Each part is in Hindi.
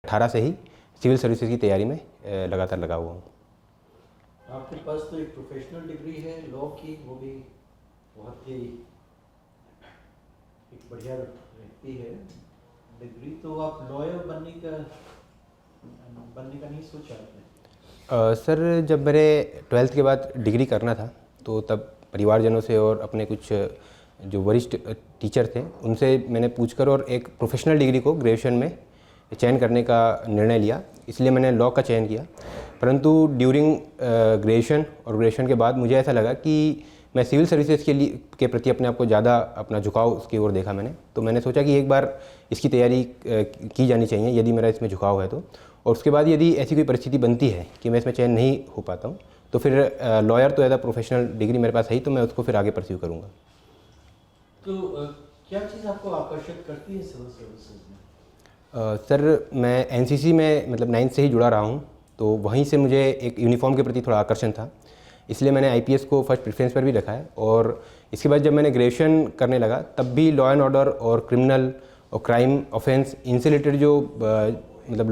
18 से ही सिविल सर्विसेज की तैयारी में लगातार लगा हुआ हूँ। आपके पास तो एक प्रोफेशनल डिग्री है लॉ की, वो भी बहुत ही एक बढ़िया रहती है डिग्री, तो आप लॉयर बनने का नहीं सोचा आपने? सर जब मेरे 12th के बाद डिग्री करना था तो तब परिवारजनों से और अपने कुछ जो वरिष्ठ टीचर थे उनसे मैंने पूछकर और एक प्रोफेशनल डिग्री को ग्रेजुएशन में चयन करने का निर्णय लिया, इसलिए मैंने लॉ का चयन किया। परंतु ड्यूरिंग ग्रेजुएशन और ग्रेजुएशन के बाद मुझे ऐसा लगा कि मैं सिविल सर्विसेज के प्रति अपने आप को ज़्यादा अपना झुकाव उसकी ओर देखा मैंने, तो मैंने सोचा कि एक बार इसकी तैयारी की जानी चाहिए यदि मेरा इसमें झुकाव है तो। और उसके बाद यदि ऐसी कोई परिस्थिति बनती है कि मैं इसमें चयन नहीं हो पाता हूँ तो फिर लॉयर तो एज अ प्रोफेशनल डिग्री मेरे पास है ही, तो मैं उसको फिर आगे परस्यू करूँगा। तो क्या चीज़ आपको आकर्षित करती है सिविल सर्विसेज में? सर मैं एनसीसी में मतलब 9th से ही जुड़ा रहा हूँ, तो वहीं से मुझे एक यूनिफॉर्म के प्रति थोड़ा आकर्षण था, इसलिए मैंने आईपीएस को फर्स्ट प्रेफरेंस पर भी रखा है। और इसके बाद जब मैंने ग्रेजुएशन करने लगा तब भी लॉ एंड ऑर्डर और क्रिमिनल और क्राइम ऑफेंस इनसे रिलेटेड जो मतलब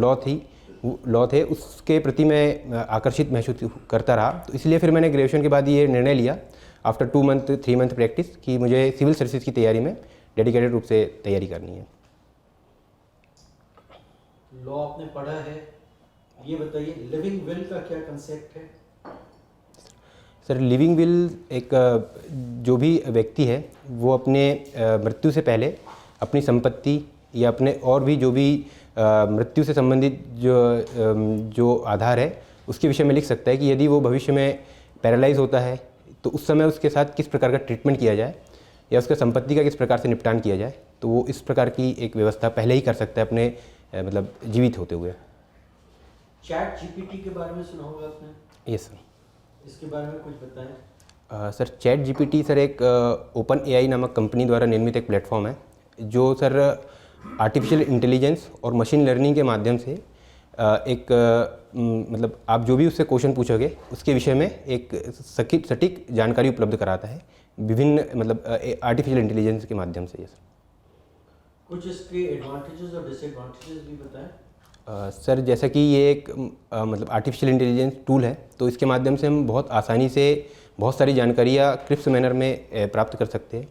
लॉ थे उसके प्रति मैं आकर्षित महसूस करता रहा। तो इसलिए फिर मैंने ग्रेजुएशन के बाद ये निर्णय लिया आफ्टर 2 मंथ 3 मंथ प्रैक्टिस कि मुझे सिविल सर्विसेज की तैयारी में डेडिकेटेड रूप से तैयारी करनी है। लॉ आपने पढ़ा है, ये बताइए लिविंग विल का क्या कंसेप्ट है? सर लिविंग विल एक जो भी व्यक्ति है वो अपने मृत्यु से पहले अपनी संपत्ति या अपने और भी जो भी मृत्यु से संबंधित जो आधार है उसके विषय में लिख सकता है कि यदि वो भविष्य में पैरालाइज होता है तो उस समय उसके साथ किस प्रकार का ट्रीटमेंट किया जाए या उसके संपत्ति का किस प्रकार से निपटान किया जाए, तो वो इस प्रकार की एक व्यवस्था पहले ही कर सकता है अपने मतलब जीवित होते हुए। चैट जीपीटी के बारे में सुना होगा आपने? Yes sir. इसके बारे में कुछ बताएं। सर चैट जीपीटी सर एक ओपन एआई नामक कंपनी द्वारा निर्मित एक प्लेटफॉर्म है जो सर आर्टिफिशियल इंटेलिजेंस और मशीन लर्निंग के माध्यम से एक मतलब आप जो भी उससे क्वेश्चन पूछोगे उसके विषय में एक सटीक जानकारी उपलब्ध कराता है विभिन्न मतलब आर्टिफिशियल इंटेलिजेंस के माध्यम से। यस कुछ इसके एडवांटेजेस और डिसएडवांटेजेस भी बताएं। सर जैसा कि ये एक मतलब आर्टिफिशियल इंटेलिजेंस टूल है तो इसके माध्यम से हम बहुत आसानी से बहुत सारी जानकारियाँ क्रिस्प मैनर में प्राप्त कर सकते हैं।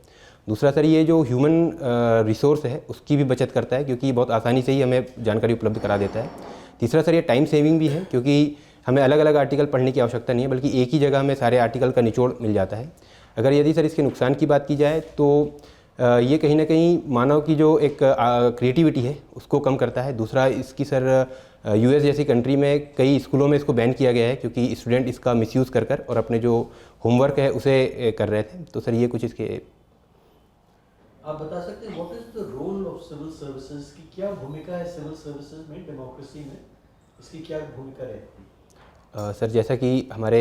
दूसरा सर ये जो ह्यूमन रिसोर्स है उसकी भी बचत करता है क्योंकि बहुत आसानी से ही हमें जानकारी उपलब्ध करा देता है। तीसरा सर ये टाइम सेविंग भी है क्योंकि हमें अलग अलग आर्टिकल पढ़ने की आवश्यकता नहीं है बल्कि एक ही जगह हमें सारे आर्टिकल का निचोड़ मिल जाता है। अगर यदि सर इसके नुकसान की बात की जाए तो ये कहीं ना कहीं मानव की जो एक क्रिएटिविटी है उसको कम करता है। दूसरा इसकी सर यूएस जैसी कंट्री में कई स्कूलों में इसको बैन किया गया है क्योंकि स्टूडेंट इसका मिसयूज़ कर और अपने जो होमवर्क है उसे कर रहे थे। तो सर ये कुछ इसके आप बता सकते हैं what is the role of civil services की क्या भूमिका है सिविल सर्विसेज में डेमोक्रेसी में, इसकी क्या भूमिका रहती है? सर जैसा कि हमारे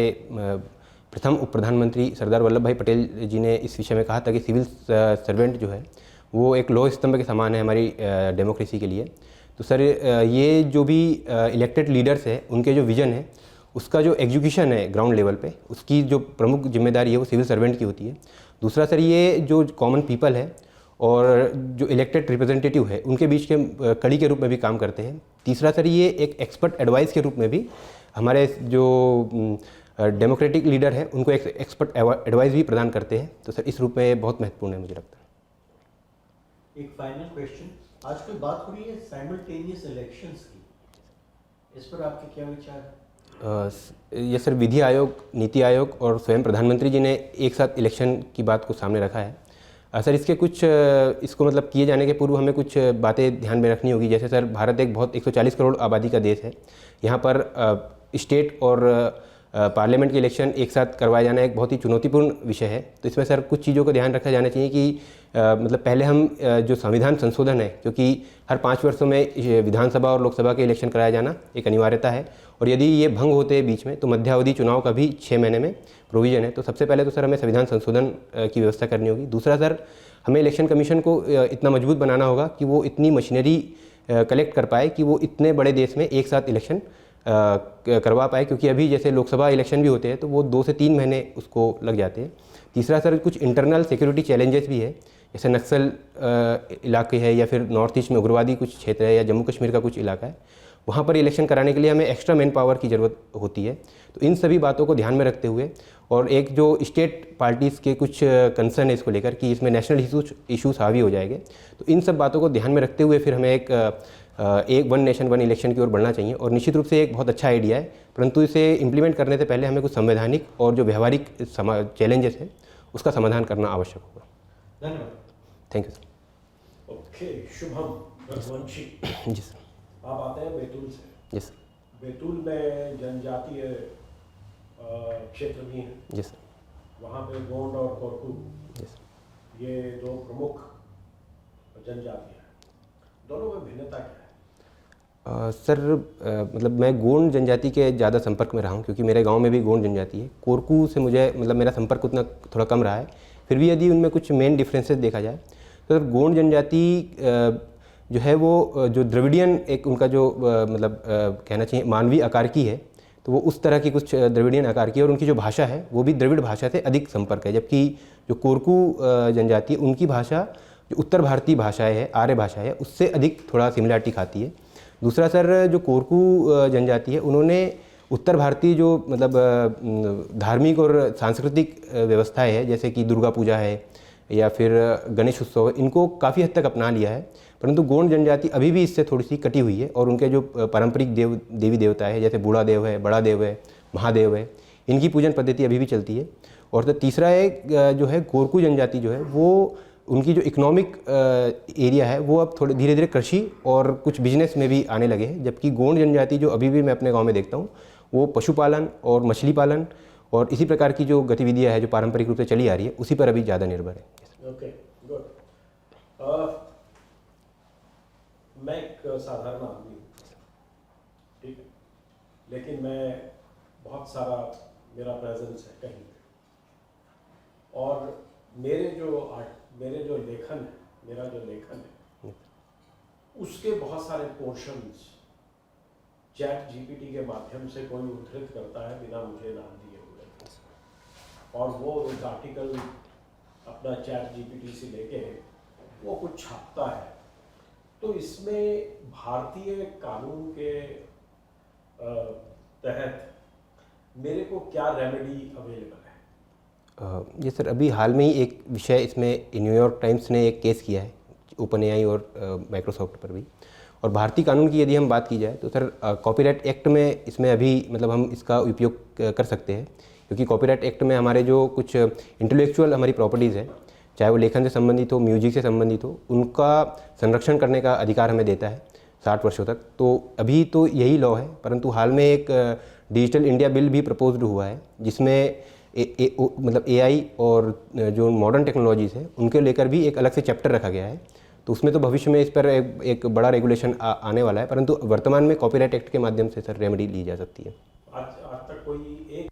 प्रथम उप प्रधानमंत्री सरदार वल्लभ भाई पटेल जी ने इस विषय में कहा था कि सिविल सर्वेंट जो है वो एक लौह स्तंभ के समान है हमारी डेमोक्रेसी के लिए। तो सर ये जो भी इलेक्टेड लीडर्स है उनके जो विज़न है उसका जो एग्जीक्यूशन है ग्राउंड लेवल पे उसकी जो प्रमुख जिम्मेदारी है वो सिविल सर्वेंट की होती है। दूसरा सर ये जो कॉमन पीपल है और जो इलेक्टेड रिप्रेजेंटेटिव है उनके बीच के कड़ी के रूप में भी काम करते हैं। तीसरा सर ये एक एक्सपर्ट एडवाइस के रूप में भी हमारे जो डेमोक्रेटिक लीडर है उनको एक एक्सपर्ट एडवाइस भी प्रदान करते हैं। तो सर इस रूप में बहुत महत्वपूर्ण है मुझे लगता है। एक फाइनल क्वेश्चन, आजकल बात हो रही है साइमल्टेनियस इलेक्शंस की, इस पर आपके क्या विचार है? ये सर विधि आयोग, नीति आयोग और स्वयं प्रधानमंत्री जी ने एक साथ इलेक्शन की बात को सामने रखा है। सर इसके कुछ इसको मतलब किए जाने के पूर्व हमें कुछ बातें ध्यान में रखनी होगी। जैसे सर भारत एक बहुत 140 करोड़ आबादी का देश है, यहाँ पर स्टेट और पार्लियामेंट के इलेक्शन एक साथ करवाया जाना एक बहुत ही चुनौतीपूर्ण विषय है। तो इसमें सर कुछ चीज़ों का ध्यान रखा जाना चाहिए कि मतलब पहले हम जो संविधान संशोधन है क्योंकि हर 5 वर्षों में विधानसभा और लोकसभा के इलेक्शन कराया जाना एक अनिवार्यता है और यदि ये भंग होते हैं बीच में तो मध्यावधि चुनाव का भी 6 महीने में प्रोविज़न है। तो सबसे पहले तो सर हमें संविधान संशोधन की व्यवस्था करनी होगी। दूसरा सर हमें इलेक्शन कमीशन को इतना मजबूत बनाना होगा कि वो इतनी मशीनरी कलेक्ट कर पाए कि वो इतने बड़े देश में एक साथ इलेक्शन करवा पाए, क्योंकि अभी जैसे लोकसभा इलेक्शन भी होते हैं तो वो 2 से 3 महीने उसको लग जाते हैं। तीसरा सर कुछ इंटरनल सिक्योरिटी चैलेंजेस भी है, जैसे नक्सल इलाके है या फिर नॉर्थ ईस्ट में उग्रवादी कुछ क्षेत्र है या जम्मू कश्मीर का कुछ इलाका है, वहाँ पर इलेक्शन कराने के लिए हमें एक्स्ट्रा मैन पावर की ज़रूरत होती है। तो इन सभी बातों को ध्यान में रखते हुए और एक जो स्टेट पार्टीज़ के कुछ कंसर्न है इसको लेकर कि इसमें नेशनल इशूज़ हावी हो जाएंगे, तो इन सब बातों को ध्यान में रखते हुए फिर हमें एक वन नेशन वन इलेक्शन की ओर बढ़ना चाहिए। और निश्चित रूप से एक बहुत अच्छा आइडिया है, परंतु इसे इम्प्लीमेंट करने से पहले हमें कुछ संवैधानिक और जो व्यवहारिक चैलेंजेस हैं उसका समाधान करना आवश्यक होगा। धन्यवाद। Thank you sir. Okay, Shubham Raghuvanshi, जी सर। आप आते हैं बैतूल से। जी सर। बैतूल में जनजातीय क्षेत्र भी हैं। जी सर। वहाँ पे गोंड और कोरकू, जी सर। ये दो प्रमुख जनजातियाँ हैं। दोनों में भिन्नता क्या है? सर मतलब मैं गोंड जनजाति के ज़्यादा संपर्क में रहा हूँ, क्योंकि मेरे गांव में भी गोंड जनजाति है। कोरकू से मुझे मतलब मेरा संपर्क उतना थोड़ा कम रहा है। फिर भी यदि उनमें कुछ मेन डिफरेंसेस देखा जाए तो सर गोंड जनजाति जो है वो जो द्रविडियन एक उनका जो मतलब कहना चाहिए मानवीय आकार की है, तो वो उस तरह की कुछ द्रविडियन आकार की है। और उनकी जो भाषा है वो भी द्रविड़ भाषा से अधिक संपर्क है। जबकि जो कोरकू जनजाति उनकी भाषा जो उत्तर भारतीय भाषाएँ है, आर्य भाषा है, उससे अधिक थोड़ा सिमिलरिटी खाती है। दूसरा सर जो कोरकू जनजाति है उन्होंने उत्तर भारतीय जो मतलब धार्मिक और सांस्कृतिक व्यवस्थाएं है, जैसे कि दुर्गा पूजा है या फिर गणेश उत्सव है, इनको काफ़ी हद तक अपना लिया है। परंतु गोंड जनजाति अभी भी इससे थोड़ी सी कटी हुई है और उनके जो पारंपरिक देवी देवता है, जैसे बूढ़ा देव है, बड़ा देव है, महादेव है, इनकी पूजन पद्धति अभी भी चलती है। और तो तीसरा है जो है कोरकू जनजाति जो है वो उनकी जो इकोनॉमिक एरिया है वो अब थोड़े धीरे धीरे कृषि और कुछ बिजनेस में भी आने लगे हैं। जबकि गोंड जनजाति जो अभी भी मैं अपने गांव में देखता हूँ वो पशुपालन और मछली पालन और इसी प्रकार की जो गतिविधियाँ है जो पारंपरिक रूप से चली आ रही है उसी पर अभी ज़्यादा निर्भर है। Okay, good. मैं एक साधारण आदमी हूँ, ठीक है, लेकिन मैं बहुत सारा मेरा प्रेजेंस है कहीं पे, और मेरे जो लेखन है उसके बहुत सारे पोर्शंस चैट जीपीटी के माध्यम से कोई उद्धृत करता है बिना मुझे नाम दिए हुए, और वो एक आर्टिकल अपना चैट जीपीटी से लेके वो कुछ छापता है। तो इसमें भारतीय कानून के तहत मेरे को क्या रेमेडी अवेलेबल है? जी सर, अभी हाल में ही एक विषय इसमें न्यूयॉर्क टाइम्स ने एक केस किया है ओपन एआई और माइक्रोसॉफ्ट पर भी। और भारतीय कानून की यदि हम बात की जाए तो सर कॉपीराइट एक्ट में इसमें अभी मतलब हम इसका उपयोग कर सकते हैं, क्योंकि कॉपीराइट एक्ट में हमारे जो कुछ इंटेलेक्चुअल हमारी प्रॉपर्टीज़ है, चाहे वो लेखन से संबंधित हो, म्यूजिक से संबंधित हो, उनका संरक्षण करने का अधिकार हमें देता है 60 वर्षों तक। तो अभी तो यही लॉ है, परंतु हाल में एक डिजिटल इंडिया बिल भी प्रपोज्ड हुआ है जिसमें मतलब एआई और जो मॉडर्न टेक्नोलॉजीज़ है उनके लेकर भी एक अलग से चैप्टर रखा गया है। तो उसमें तो भविष्य में इस पर एक बड़ा रेगुलेशन आने वाला है, परंतु वर्तमान में कॉपीराइट एक्ट के माध्यम से सर रेमेडी ली जा सकती है। आज तक कोई एक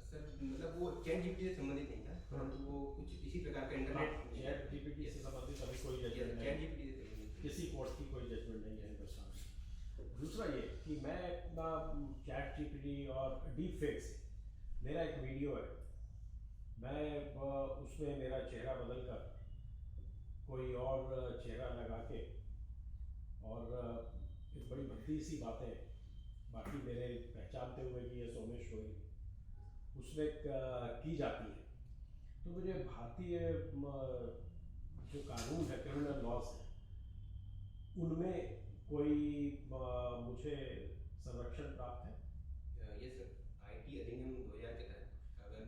सर मतलब वो चैट जीपीटी से संबंधित नहीं था, परंतु वो कुछ इसी प्रकार का इंटरनेट चैट जीपीटी से संबंधित अभी कोई जजमेंट नहीं, चैट जीपीटी से संबंधित किसी कोर्ट की कोई जजमेंट नहीं है हिंदुस्तान में। दूसरा ये कि मैं अपना चैट जीपीटी और डीप फेक से मेरा एक वीडियो है, मैं उसमें मेरा चेहरा बदल कर कोई और चेहरा लगा के और एक बड़ी भद्दी सी बातें बाकी मेरे पहचानते हुए भी ये सोमेश गोयल उसमें की जाती है। तो मुझे भारतीय जो कानून है, क्रिमिनल लॉज है, उनमें कोई मुझे संरक्षण प्राप्त है? ये सर आईटी अधिनियम 2000 के तहत अगर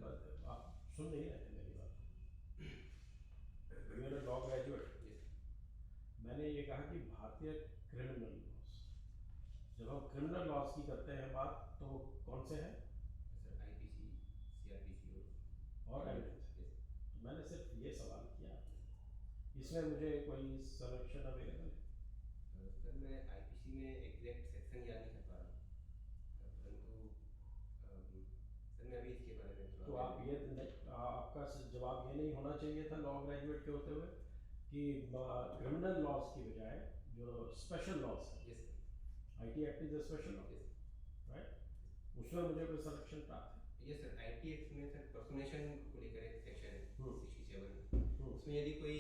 आप सुन नहीं रहे थे मेरी बात? मेरा लॉ ग्रेजुएट, मैंने ये कहा कि भारतीय क्रिमिनल लॉज, जब हम क्रिमिनल लॉज की करते हैं बात तो कौन से हैं? सर आईपीसी, सीआरपीसी और एविडेंस। तो मैंने सिर्फ ये सवाल किया इसमें मुझे कोई संरक्षण अवेलेबल है? सर मैं आईपीसी में एग्जैक्ट सेक्शन याद नहीं कर पा रहा हूँ, परंतु सर मैं अभी इसके बारे में तो आप ये आपका जवाब ये नहीं होना चाहिए था लॉ ग्रेजुएट के होते हुए कि क्रिमिनल लॉज की बजाय जो स्पेशल लॉज है, yes IT act is a special law, yes right, उसमें मुझे कोई संरक्षण प्राप्त है? Yes sir. आईटी एक्ट में सर पर्सोनेशन को लेकर एक सेक्शन है 67, हम्म, उसमें यदि कोई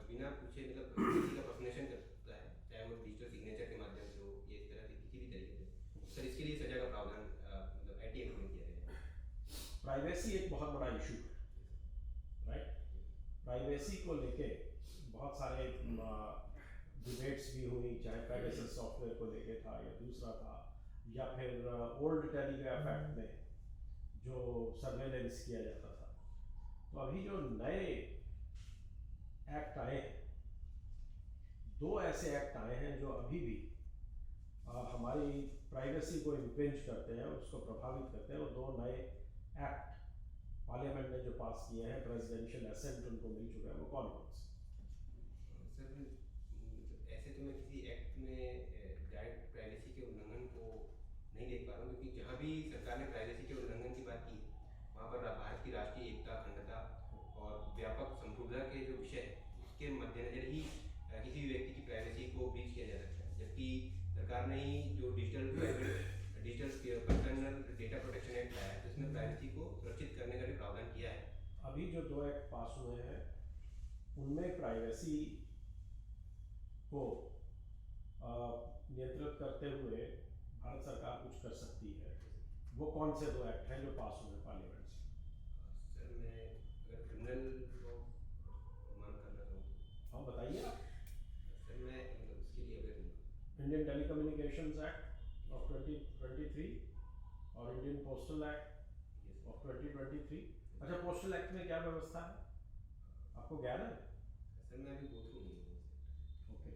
बिना पूछे मतलब किसी का पर्सोनेशन करता है, चाहे वो डिजिटल सिग्नेचर के माध्यम से हो या इस तरह से किसी भी तरीके से, सर इसके लिए सजा का प्रावधान मतलब आईटी एक्ट में किया गया है। प्राइवेसी एक बहुत बड़ा इशू है, राइट, प्राइवेसी को लेके बहुत सारे डिबेट्स भी हुई, चाहे पेगासस सॉफ्टवेयर को लेके था या दूसरा था, या फिर ओल्ड टेलीग्राफ एक्ट में जो सर्वेलेंस किया जाता था। तो अभी जो नए एक्ट आए हैं, दो ऐसे एक्ट आए हैं जो अभी भी हमारी प्राइवेसी को इम्पेंज करते हैं, उसको प्रभावित करते हैं। और दो नए एक्ट पार्लियामेंट ने जो पास किए हैं, प्रेसिडेंशियल असेंट उनको मिल चुका है, वो कौन कौन से? सर ऐसे तो मैं किसी एक्ट में डायरेक्ट प्राइवेसी के उल्लंघन को नहीं देख पा रहा हूँ, क्योंकि जहाँ भी सरकार ने प्राइवेसी के उल्लंघन की बात की वहाँ पर भारत की राष्ट्रीय एकता, अखंडता और व्यापक संप्रभुता के जो विषय है उसके मद्देनजर ही किसी भी व्यक्ति की प्राइवेसी को ब्रीच किया जा सकता है। जबकि सरकार ने ही जो digital personal data protection act लाया है, तो इसमें प्राइवेसी को सुरक्षित करने का भी प्रावधान किया है। अभी जो दो एक्ट पास हुए हैं उनमें प्राइवेसी को नियंत्रित करते हुए भारत सरकार कुछ कर सकती है। वो कौन से दो एक्ट हैं जो पास हुए पार्लियामेंट से? सर मैं अगर क्रिमिनल लॉ मान करना चाहूँ तो हाँ बताइए आप। सर मैं मतलब उसके लिए अगर इंडियन टेलीकम्युनिकेशंस एक्ट ऑफ 2023 और इंडियन पोस्टल एक्ट ऑफ 2023। अच्छा, पोस्टल एक्ट में क्या व्यवस्था है आपको ज्ञान है? सर मैं अभी गो थ्रू नहीं हूँ। ओके,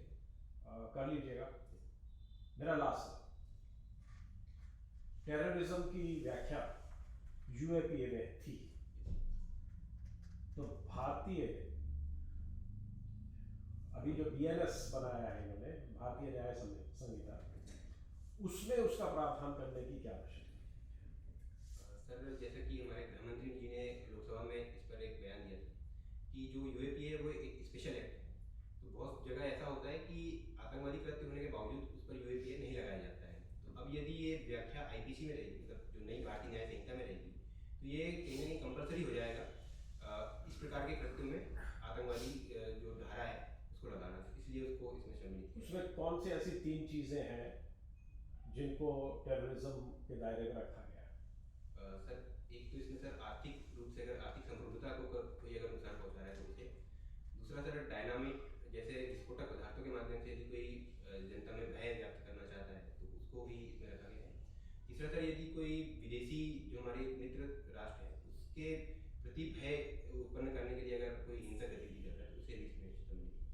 कर लीजिएगा। मेरा लास्ट, टेररिज्म की व्याख्या यूएपीए में थी, तो भारतीय अभी जो बीएनएस बनाया है इन्होंने, भारतीय न्याय संहिता, उसमें उसका प्रावधान करने की क्या आवश्यकता है? सर जैसे कि हमारे गृह मंत्री जी ने लोकसभा में इस पर एक बयान दिया कि जो यूएपीए है वो एक स्पेशल एक्ट है। तो बहुत जगह ऐसा होता है कि आतंकवादी कृत्य होने के बावजूद उस पर यूएपीए नहीं लगाया जाता है। तो अब यदि ये व्याख्या आईपीसी में रहेगी, मतलब जो नई भारतीय न्याय संहिता में रहेगी, तो ये कहीं ना कहीं कंपलसरी हो जाएगा इस प्रकार के कृत्यों में आतंकवादी जो धारा है उसको लगाना, इसलिए उसको इसमें शामिल किया। उसमें कौन सी ऐसी तीन चीजें हैं जिनको टेररिज्म के दायरे में रखा गया है? सर एक तो इसमें सर आर्थिक रूप से अगर आर्थिक संप्रभुता को कोई अगर नुकसान पहुंचा रहा है तो उसे, दूसरा सर डायनामिक जैसे विस्फोटक पदार्थों के माध्यम से यदि कोई जनता में भय व्यक्त करना चाहता है तो उसको भी इसमें रखा गया है। तीसरा सर यदि कोई विदेशी जो हमारे मित्र राष्ट्र है उसके प्रति भय उत्पन्न करने के लिए अगर कोई हिंसक गतिविधि कर रहा है तो उसे भी इसमें सम्मिलित किया।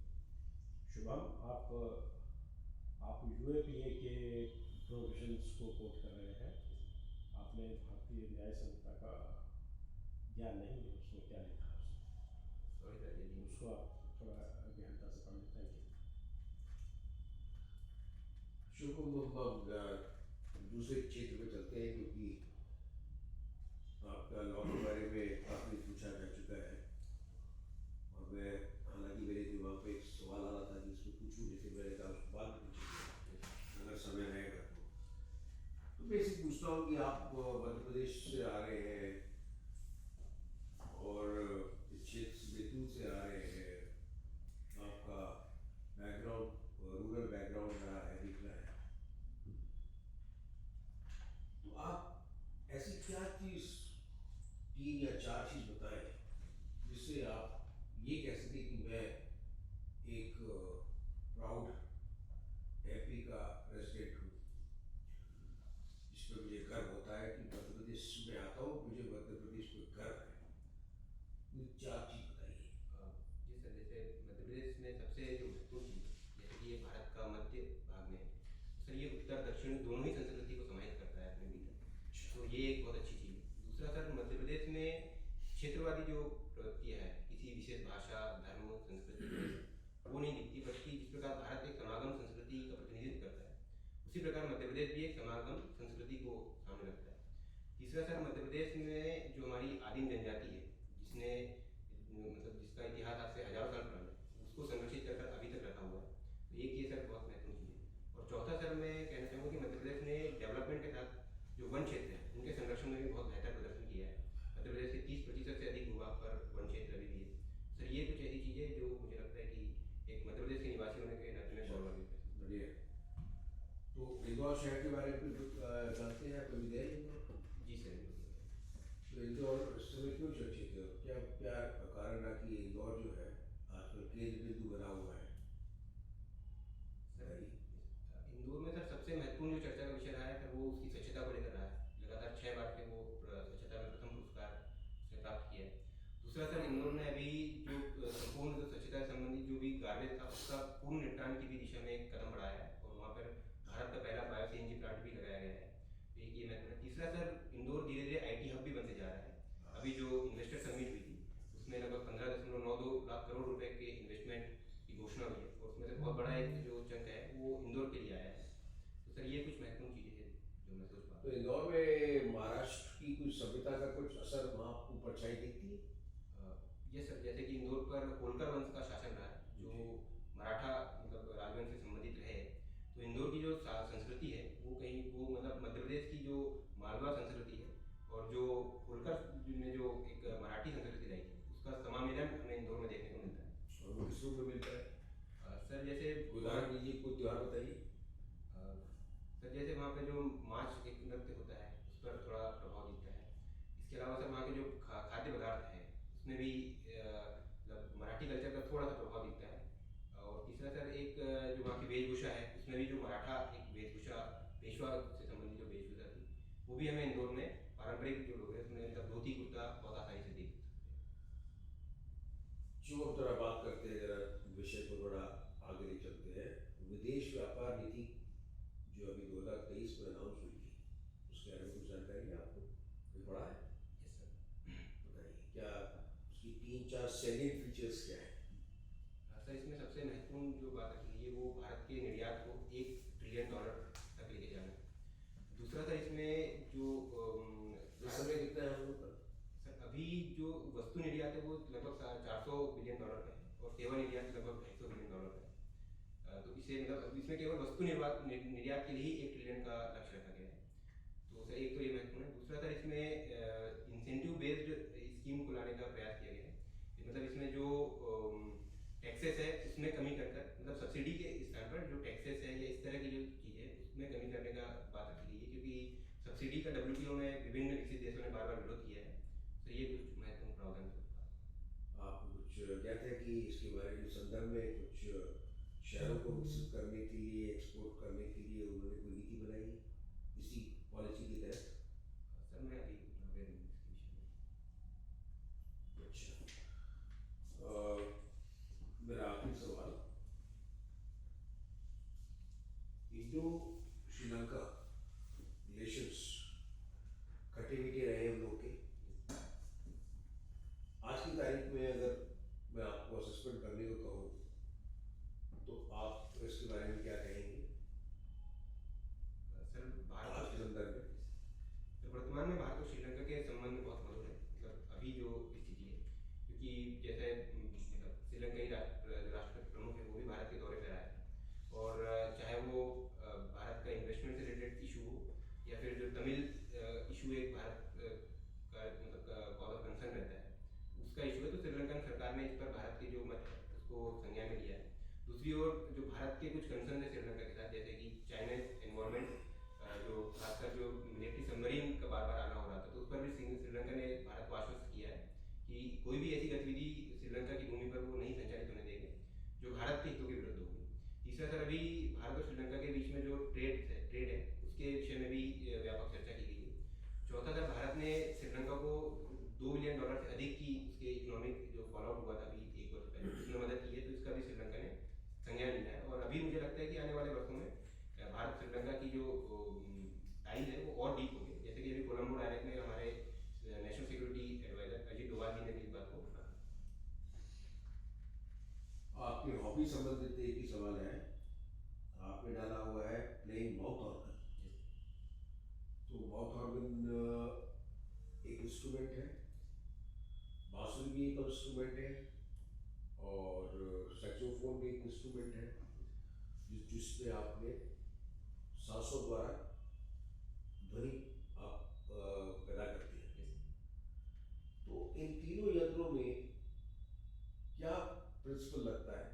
शुभम, आप यूएपीए के प्रोविजंस को कोट कर रहे हैं, आपने भारतीय न्याय संहिता का ज्ञान नहीं है, उसमें क्या लिखा है सॉरी सर यदि उसको आप थोड़ा गहनता से पढ़ें। Thank you. शुक्र, दूसरे क्षेत्र में चलते हैं क्योंकि आपका लॉ के बारे में काफ़ी पूछा जा चुका है और मैं हालांकि मेरे दिमाग पे एक सवाल आ रहा था कि इसको पूछूं, लेकिन मैंने कहा उसको बाद में पूछूंगा अगर समय रहेगा तो बेसिक पूछता हूँ कि आप मध्य प्रदेश से आ रहे हैं और इस क्षेत्र से बैतूल से आ रहे हैं, आपका बैकग्राउंड रूरल बैकग्राउंड रहा है, दिख रहा है, तो आप ऐसी क्या चीज 3 या 4 चीज बताएं जिससे आप ये कह सके कि मैं एक प्राउड एमपी का रेजिडेंट हूँ, जिसमें मुझे गर्व होता है कि मध्य प्रदेश में आता हूँ, मुझे मध्य प्रदेश में गर्व है। मुझे 4 चीज बताइए। जी सर, जैसे मध्य प्रदेश में सबसे जो महत्वपूर्ण चीज़, जैसे कि ये भारत का मध्य भाग में है, सर ये उत्तर दक्षिण दोनों ही संस्कृति को समाहित करता है अपने भीतर, तो ये एक बहुत अच्छी चीज़ है। दूसरा सर, मध्य प्रदेश में क्षेत्रवादी जो प्रवृत्तियाँ है, किसी विशेष भाषा, धर्म, संस्कृति प्रकार मध्य प्रदेश भी एक समागम संस्कृति को सामने रखता है। तीसरा सर, मध्य प्रदेश में जो हमारी आदिम जनजाति है, जिसने मतलब जिसका इतिहास आज से हजारों साल पुराना है, उसको संरक्षित कर अभी तक रखा हुआ है। तो एक ये सर बहुत महत्वपूर्ण चीज़ है। और चौथा सर, मैं कहना चाहूँगा कि मध्य प्रदेश ने डेवलपमेंट के साथ जो वन क्षेत्र है उनके संरक्षण में भी बहुत बेहतर प्रदर्शन किया है। मध्य प्रदेश के 30% से अधिक भूभाग पर वन क्षेत्र अभी भी है। सर ये कुछ ऐसी चीज़ें जो मुझे लगता है कि एक मध्य प्रदेश के निवासी होने के नाते में गौरवान्वित है। बढ़िया। तो इंदौर शहर के बारे में कुछ जानते हैं, कभी गए इंदौर? जी सर। तो इंदौर इस समय क्यों चर्चित है? क्या क्या कारण है कि इंदौर जो है आजकल केंद्र बिंदु बना हुआ है? सर इंदौर में सर सबसे महत्वपूर्ण जो चर्चा का विषय रहा है सर, वो उसकी स्वच्छता को लेकर रहा है। लगातार 6 बार से वो स्वच्छता में प्रथम पुरस्कार उसने प्राप्त किया है। दूसरा सर, इंदौर ने अभी जो संपूर्ण स्वच्छता संबंधी जो भी गार्बेज था उसका पूर्ण निपटान की भी दिशा में एक कदम बढ़ाया है और वहाँ पर भारत का पहला बायो सीएनजी प्लांट भी लगाया गया है। तो एक ये महत्वपूर्ण है। तीसरा सर, इंदौर धीरे धीरे आईटी हब भी बनते जा रहा है। अभी जो इन्वेस्टर समिट हुई थी उसमें लगभग 15.92 लाख करोड़ रुपए के इन्वेस्टमेंट की घोषणा हुई है और उसमें से बहुत बड़ा एक जो चंक है वो इंदौर के लिए आया है। तो सर ये कुछ महत्वपूर्ण चीज़ें हैं जो मैं सोच पा तो इंदौर में महाराष्ट्र की कुछ सभ्यता का कुछ असर वहाँ ऊपर छाई दिखती है? ये सर, जैसे कि इंदौर पर होलकर वंश का शासन रहा है, जो मराठा मतलब राजवंश से संबंधित रहे। तो इंदौर की जो संस्कृति है वो कहीं वो मतलब मध्य प्रदेश की जो मालवा संस्कृति है और जो होलकर ने जो एक मराठी संस्कृति लाई थी उसका समामेलन हमें इंदौर में देखने को मिलता है। और वो किस रूप में मिलता है? सर जैसे उदाहरण दीजिए, कोई त्योहार बताइए। सर जैसे वहाँ पे जो मार्च एक नृत्य होता है उस पर थोड़ा प्रभाव दिखता है। इसके अलावा सर वहाँ के जो खाद्य पदार्थ हैं उसमें भी मतलब मराठी कल्चर का थोड़ा सा प्रभाव दिखता है। और तीसरा सर, एक जो वहाँ की वेशभूषा है उसमें भी जो मराठा एक वेशभूषा पेशवा से संबंधित जो वेशभूषा थी वो भी हमें इंदौर में पारंपरिक जो लोग हैं उसमें मतलब धोती कुर्ता बहुत आसानी से देख सकते हैं। जो अब जरा बात करते हैं, जरा विषय को थोड़ा आगे ले चलते हैं। विदेश व्यापार नीति जो अभी 2023 में अनाउंस हुई थी उसके बारे में कुछ जानकारी है आपको? कोई पढ़ा है? Yes sir. बताइए, क्या उसकी 3-4 सैलिएंट फीचर्स क्या है? सर इसमें सबसे महत्वपूर्ण जो बात रखी है वो भारत के निर्यात को $1 ट्रिलियन तक लेके जाना है। दूसरा सर, इसमें जो इस समय कितना है हम लोग का? सर अभी जो वस्तु निर्यात है वो लगभग $400 बिलियन का है और सेवा निर्यात लगभग $250 बिलियन का है। तो इसे मतलब इसमें केवल वस्तु निर्यात के लिए ही $1 ट्रिलियन का लक्ष्य रखा गया है। तो सर एक तो ये महत्वपूर्ण है। दूसरा सर, इसमें इंसेंटिव बेस्ड स्कीम को लाने का प्रयास किया गया है। मतलब इसमें जो टैक्सेस है उसमें कमी कर मतलब सब्सिडी के स्थान पर जो टैक्सेस है या इस तरह की जो चीज़ है उसमें कमी करने का बात रखी गई है, क्योंकि सब्सिडी का WTO में विभिन्न विकसित देशों ने बार बार विरोध किया है। तो ये कुछ महत्वपूर्ण प्रावधान है। आप कुछ ज्ञात है कि इसके बारे में संदर्भ में कुछ शहरों को विकसित करने के लिए, एक्सपोर्ट करने के लिए उन्होंने कोई नीति बनाई है इसी पॉलिसी के तहत? सर मैं अभी अवेयर हूँ इसके विषय में। अच्छा, मेरा आखिरी सवाल, इंडो श्रीलंका रिलेशंस खट्टे मीठे रहे हम लोग के। आज की तारीख में अगर मैं आपको असेसमेंट करने को कहूँ तो आप इसके बारे में क्या कहेंगे? सर आज भारत के संदर्भ में तो वर्तमान में भारत और श्रीलंका के संबंध बहुत मधुर है। मतलब अभी जो स्थिति है, क्योंकि जैसे मतलब श्रीलंकाई राष्ट्रपति प्रमुख है वो भी भारत के दौरे पर आए हैं और चाहे वो भारत का इन्वेस्टमेंट से रिलेटेड इशू हो या फिर जो तमिल इशू एक भारत का मतलब कॉज ऑफ कंसर्न रहता है उसका इशू है, तो श्रीलंकन सरकार ने इस पर भारत के जो मत है उसको संज्ञान में लिया है। दूसरी ओर जो भारत के कुछ कंसर्न है श्रीलंका के साथ, जैसे कि चाइनीज एनवायरमेंट जो खासकर जो मिलिट्री सबमरीन का बार बार आना हो रहा था, तो उस पर भी श्रीलंका ने भारत को आश्वस्त किया है कि कोई भी ऐसी गतिविधि श्रीलंका की भूमि पर वो नहीं संचालित होने देंगे जो भारत के हितों के विरुद्ध होगी। तीसरा सर, अभी भारत और श्रीलंका के बीच में जो ट्रेड है उसके विषय में भी व्यापक चर्चा की गई है। चौथा सर, भारत ने श्रीलंका को $2 बिलियन से अधिक की उसके इकोनॉमिक जो फॉलोआउट हुआ था अभी 1 वर्ष पहले उसमें मदद की है, तो इसका भी श्रीलंका ने संज्ञान लिया है। और अभी मुझे लगता है कि आने वाले वर्षों में भारत श्रीलंका की जो टाइज है वो और डीप होगी। जैसे कि अभी कोलंबो डायरेक्ट में हमारे national security adviser Ajit Doval ji ने भी इस बात को कहा। आपकी हॉबी संबंधित एक ही सवाल है, आप आपने डाला हुआ है प्लेइंग माउथ ऑर्गन। तो माउथ ऑर्गन एक इंस्ट्रूमेंट है, बांसुरी भी एक इंस्ट्रूमेंट है, और सैक्सोफोन भी एक इंस्ट्रूमेंट है जिसमें आपने सांसों द्वारा ध्वनि आप पैदा करते हैं। तो इन तीनों यंत्रों में क्या प्रिंसिपल लगता है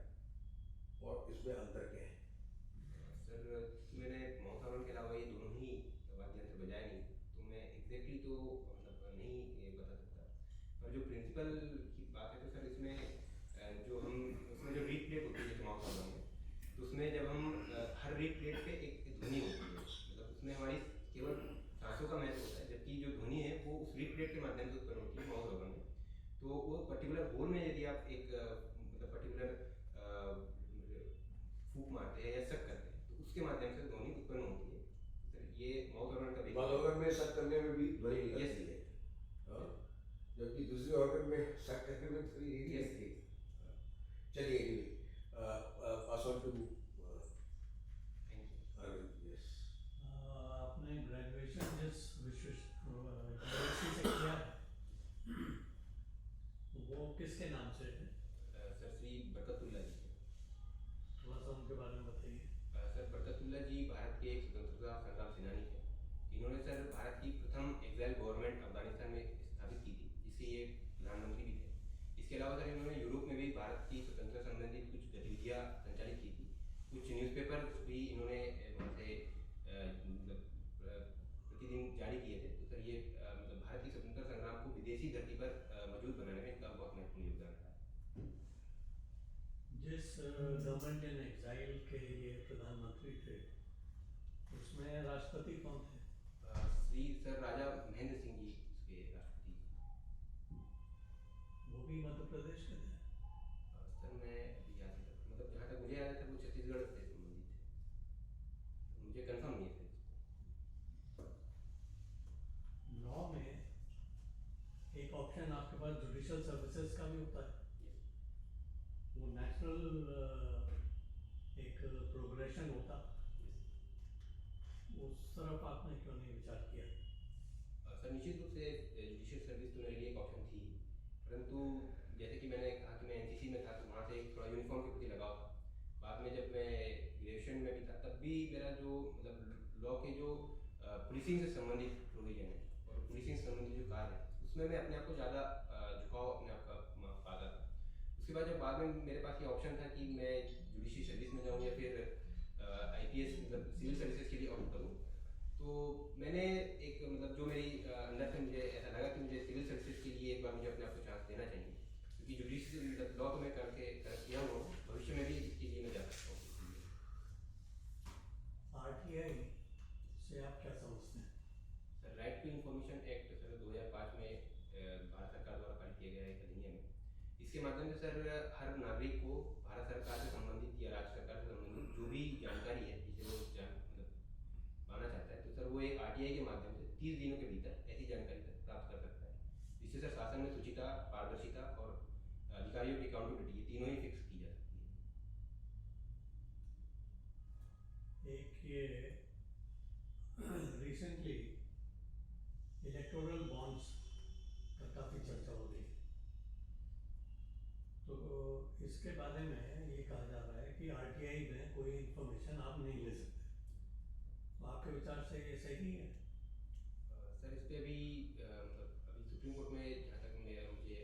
और इसमें अंतर क्या है? सर, मैंने माउथ ऑर्गन के अलावा ये दोनों ही वाद्य यंत्र बजाए नहीं, तो मैं एग्जैक्टली तो मतलब नहीं ये बता सकता। पर जो प्रिंसिपल की बात है तो सर इसमें जो हम उसमें जो रीड प्लेट होती है जैसे माउथ ऑर्गन में, तो उसमें जब हम हर रीड प्लेट पे एक ध्वनि होती है, मतलब उसमें हमारी केवल सांसों का महत्व होता है, जबकि जो ध्वनि है वो उस रीड प्लेट के माध्यम से उत्पन्न होती है माउथ ऑर्गन में। तो वो पर्टिकुलर होल में यदि आप एक मतलब पर्टिकुलर फूंक मारते हैं या शक करते हैं तो उसके माध्यम से ध्वनि उत्पन्न होती है। सर ये माउथ ऑर्गन का माउथ ऑर्गन में शक करने में भी ध्वनि Yes. निकलती है, हाँ? जबकि दूसरे ऑर्गन में शक करने में ध्वनि नहीं Yes. निकलती। चलिए anyway, pass on to thank you. Arvind. Yes, आपने ग्रेजुएशन जिस यूनिवर्सिटी से किया है वो किसके नाम से है? सर श्री बरकतुल्ला जी से। थोड़ा सा उनके बारे में बताइए। सर बरकतुल्ला जी भारत के एक स्वतंत्रता संग्राम सेनानी थे। इन्होंने सर भारत की प्रथम एक्साइल गवर्नमेंट अफगानिस्तान में स्थापित की थी, जिसके ये प्रधानमंत्री भी थे। इसके अलावा सर इन्होंने यूरोप में भी भारत की स्वतंत्रता संबंधित कुछ गतिविधियाँ संचालित की थी। कुछ न्यूज़पेपर भी इन्होंने वहाँ से मतलब प्रतिदिन जारी किए थे। तो सर ये मतलब भारत की स्वतंत्रता संग्राम को विदेशी धरती पर मजबूत बनाने में इनका बहुत महत्वपूर्ण योगदान रहा है। जिस गवर्नमेंट इन एग्जाइल के ये प्रधानमंत्री थे उसमें राष्ट्रपति कौन थे? श्री सर राजा महेंद्र सिंह जी उसके राष्ट्रपति। वो भी मध्य प्रदेश के थे। सर मैं अभी याद नहीं करता, मतलब जहाँ तक मुझे याद है सर वो छत्तीसगढ़ से संबंधित थे, तो मुझे कंफर्म नहीं है सर इसको। लॉ में एक ऑप्शन आपके पास जुडिशियल सर्विसेज का भी होता है। Yes. वो नेचुरल एक प्रोग्रेशन होता, Yes. उस तरफ आपने क्यों नहीं विचार किया? सर निश्चित रूप से जुडिशियल सर्विस तो मेरे लिए एक ऑप्शन थी, परंतु जैसे कि मैंने कहा कि मैं एनसीसी में था तो वहाँ से एक थोड़ा यूनिफॉर्म के प्रति लगाव था। बाद में जब मैं ग्रेजुएशन में भी था तब भी मेरा जो मतलब लॉ के जो पुलिसिंग से संबंधित प्रोविजन है और पुलिसिंग से संबंधित जो कार्य है उसमें मैं अपने आप को ज़्यादा झुकाव अपने आप का पाता था। उसके बाद जब बाद में मेरे पास ये ऑप्शन था कि मैं जुडिशियल सर्विस में जाऊँ या फिर आईपीएस मतलब सिविल सर्विसेज के लिए ऑप्ट करूँ, तो मैंने एक मतलब जो मेरी अंदर से मुझे ऐसा लगा कि मुझे सिविल सर्विसेज के लिए एक बार मुझे अपने आप को चांस देना चाहिए, क्योंकि जुडिशियल लॉ तो मैं करके किया हुआ हूँ, भविष्य में भी इसके लिए मैं जा सकता हूँ। आरटीआई से आप क्या समझते हैं? Sir right to information act sir 2005 में भारत सरकार द्वारा पारित किया गया एक अधिनियम है। इसके माध्यम से सर हर नागरिक को भारत सरकार से संबंधित या राज्य सरकार से संबंधित जो भी जानकारी है जिसे वो मतलब पाना चाहता है, तो सर वो एक आरटीआई के माध्यम से 30 दिनों के भीतर ऐसी जानकारी प्राप्त कर सकता है, जिससे सर शासन में शुचिता, पारदर्शिता और अधिकारियों की अकाउंटेबिलिटी ये तीनों ही फिक्स की जा सकती है। एक ये रिसेंटली इलेक्टोरल बॉन्ड्स का काफ़ी चर्चा हो रही है, तो इसके बारे में ये कहा जा रहा है कि आरटीआई में कोई इंफॉर्मेशन आप नहीं ले सकते, तो आपके विचार से ये सही है? सर इस पर अभी अभी सुप्रीम कोर्ट में जहाँ तक मुझे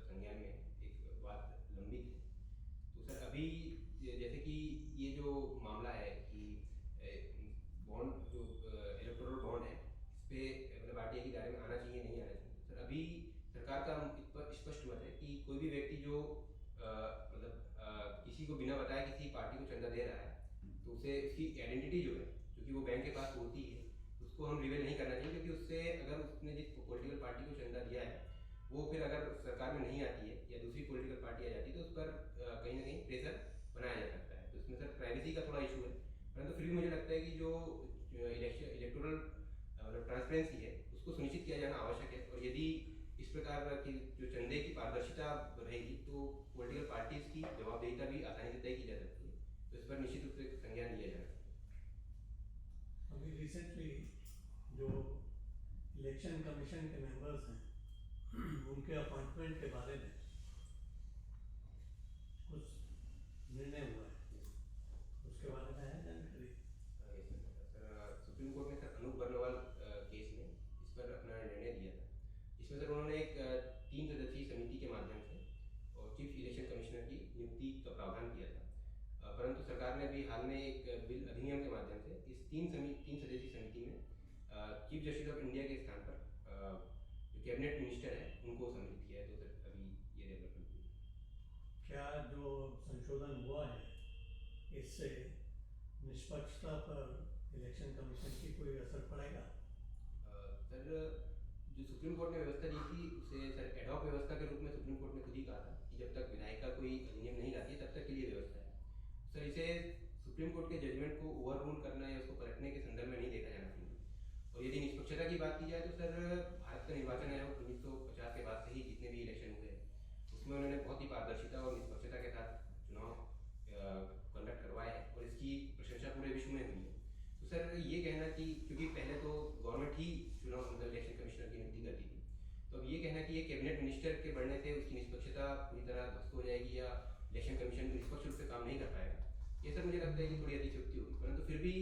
संज्ञान में एक बात लंबित है, तो सर अभी जैसे कि ये जो मामला है कि बॉन्ड जो इलेक्टोरल बॉन्ड है इस पर मतलब आरटीआई के दायरे में आना चाहिए नहीं आना चाहिए, सर अभी सरकार का इस पर स्पष्ट मत है कि कोई भी व्यक्ति जो मतलब किसी को बिना बताए किसी पार्टी को चंदा दे रहा है तो उसे उसकी आइडेंटिटी जो है जो कि वो बैंक के पास होती है उसको हम रिवील नहीं करना चाहिए, क्योंकि उससे अगर उसने जिस पॉलिटिकल पार्टी को चंदा दिया है वो फिर अगर सरकार में नहीं आती है या दूसरी पॉलिटिकल पार्टी आ जाती है तो उस पर कहीं ना कहीं प्रेशर बनाया जा सकता है। तो इसमें सर प्राइवेसी का थोड़ा इशू है, परंतु फिर भी मुझे लगता है कि जो इलेक्टोरल मतलब ट्रांसपेरेंसी है उसको सुनिश्चित किया जाना आवश्यक है, और यदि इस प्रकार की जो चंदे की पारदर्शिता रहेगी तो पॉलिटिकल पार्टीज की जवाबदेहिता भी आसानी से तय की जा सकती है, तो इस पर निश्चित रूप से संज्ञान लिया जाना चाहिए। निर्णय हुआ है, उसके बारे में है जानकारी? सर सुप्रीम कोर्ट ने सर अनूप बर्नवाल केस में इस पर अपना निर्णय दिया था। इसमें सर उन्होंने एक 3 सदस्यीय समिति के माध्यम से और चीफ इलेक्शन कमिश्नर की नियुक्ति का प्रावधान किया था। परंतु सरकार ने अभी हाल में एक बिल अधिनियम के माध्यम से इस 3 सदस्यीय समिति में चीफ जस्टिस ऑफ इंडिया के स्थान पर जो कैबिनेट मिनिस्टर है उनको सम्मिलित किया है। तो सर अभी ये डेवलपमेंट हुई है। क्या जो संशोधन हुआ है इससे निष्पक्षता पर इलेक्शन कमीशन की कोई असर पड़ेगा? सर जो सुप्रीम कोर्ट ने व्यवस्था दी थी उसे सर एडॉक व्यवस्था के रूप में सुप्रीम कोर्ट ने खुद ही कहा था कि जब तक विधायिका कोई अधिनियम नहीं लाती है तब तक के लिए व्यवस्था है। सर इसे सुप्रीम कोर्ट के जजमेंट को ओवर रूल करना या उसको पलटने के संदर्भ में नहीं देखा जाना चाहिए। और यदि निष्पक्षता की बात की जाए तो सर भारत का निर्वाचन आयोग 1950 के बाद से ही जितने भी इलेक्शन हुए उसमें उन्होंने बहुत ही पारदर्शिता और निष्पक्षता के साथ चुनाव कंडक्ट करवाए हैं और इसकी प्रशंसा पूरे विश्व में हुई है। तो सर ये कहना कि क्योंकि पहले तो गवर्नमेंट ही चुनाव मतलब इलेक्शन कमिश्नर की नियुक्ति करती थी, तो अब ये कहना कि ये कैबिनेट मिनिस्टर के बढ़ने से उसकी निष्पक्षता पूरी तरह ध्वस्त हो जाएगी या इलेक्शन कमीशन निष्पक्ष रूप से काम नहीं कर पाएगा, ये सर मुझे लगता है कि थोड़ी अतिशयोक्ति होगी। परंतु फिर भी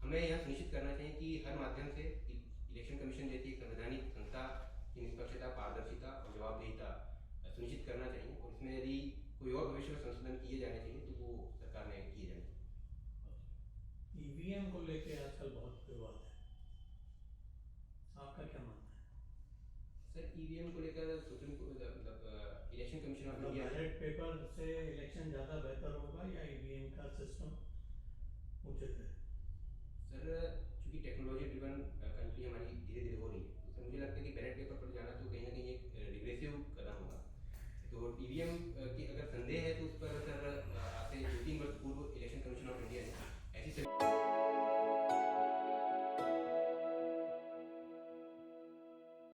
हमें यह सुनिश्चित करना चाहिए कि हर माध्यम से इलेक्शन कमीशन जैसी एक संवैधानिक संस्था की निष्पक्षता, पारदर्शिता और जवाबदेहिता सुनिश्चित करना चाहिए। और इसमें यदि कोई और भविष्य में संशोधन किए जाने चाहिए तो वो सरकार ने किए जाने चाहिए। ईवीएम को लेके आजकल बहुत विवाद है, आपका क्या मानना है? सर ईवीएम को लेकर सुप्रीम कोर्ट मतलब election commission of India ballot paper से इलेक्शन ज़्यादा बेहतर होगा या ईवीएम का सिस्टम उचित